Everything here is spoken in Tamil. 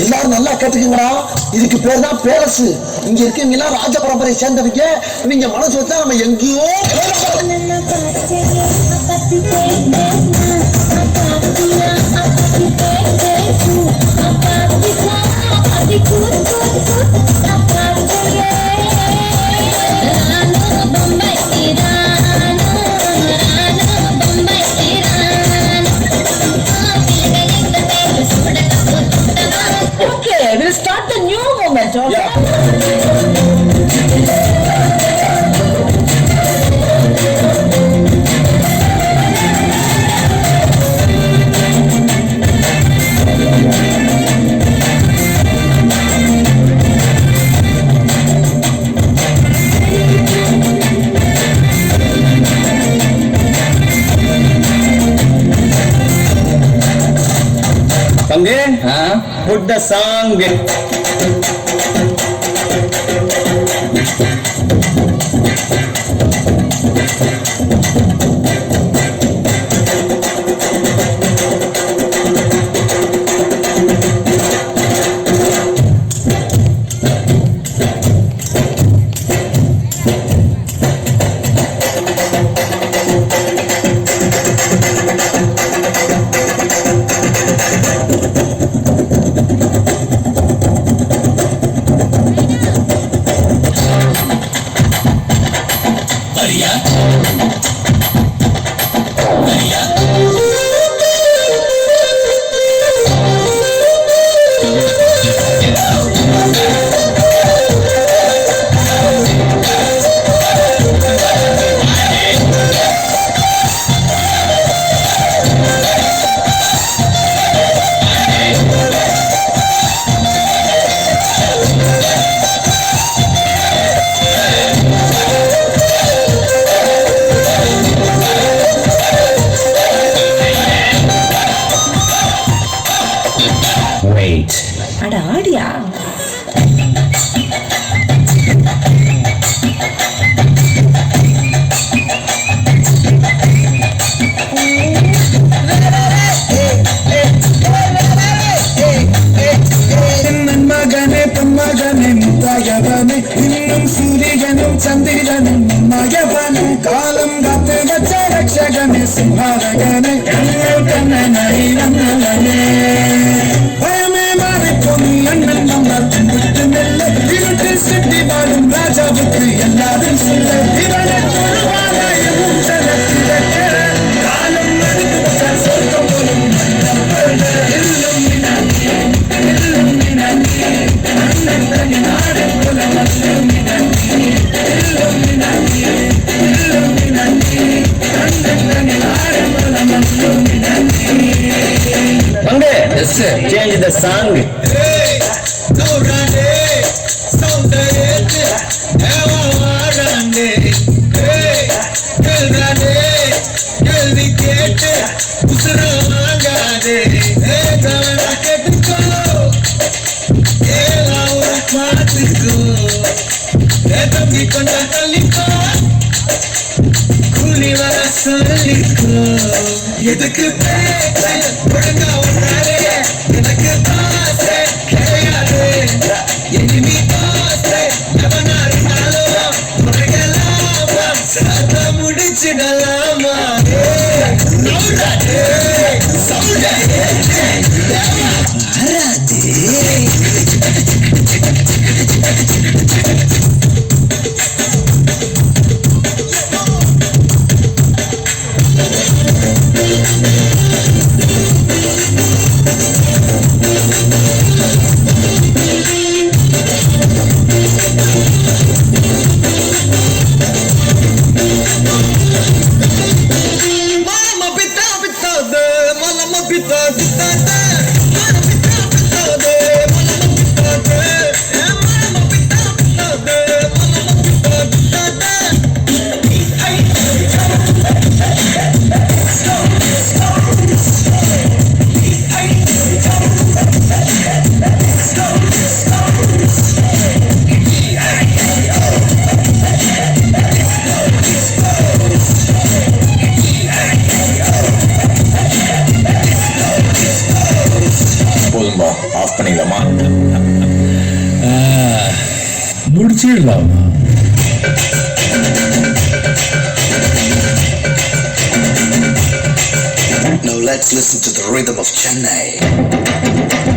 எல்லாரும் நல்லா கேட்டுக்கீங்களா? இதுக்கு பேர் தான் பேலஸ். இங்க இருக்கவங்க எல்லாம் ராஜ பரம்பரை சேர்ந்தவங்க. இவங்க மனசு வச்சா நம்ம எங்கேயோ Okay, we'll start the new moment, okay? Yeah. Put the song. Wait. Ada audio. இன்னும் சூரியனும் சந்திரனும் மகவனு காலம் காத்து வச்ச ரட்சகனே சிம்ஹாரகனே கண்ணனை நம்மளனே பயமே மாறிப்போம் அண்ணன் நம்ம விட்டு மெல்ல இருட்டில் சிட்டி வாழும் ராஜாவுக்கு எல்லாரும் சொல்ல இவனை தொழுவாராயும் சலத்திரக்க காலம் நடுக்கு வச்ச சொர்க்கம் போலும் எல்லும் மினாக்கி எல்லும் மினாக்கி அண்ணன் தனி நாடு போல மல்லும் மினாக்கி எல்லும் மினாக்கி எல்லும் மினாக்கி அண்ணன் தனி நாடு போல மல்லும் மினாக்கி. Mangde, yes sir. Change the song. Hey, no rande, sound it, eva varande. Hey, kel rande, kel wicket, usra mangade. Hey, javana ketko, hey laura patko. Hey tambi konda kaliko, kuli vara soliko. எதுக்கு பேச்சு ஒழுங்கா ஒன்றாரே எனக்கு ஆசை கிடையாது இனிமே ஆசை எவனா இருந்தாலும் முறைகளாமா சாத்த முடிச்சிடலாமா பிரிச்சிடலாமா? Now let's listen to the rhythm of Chennai.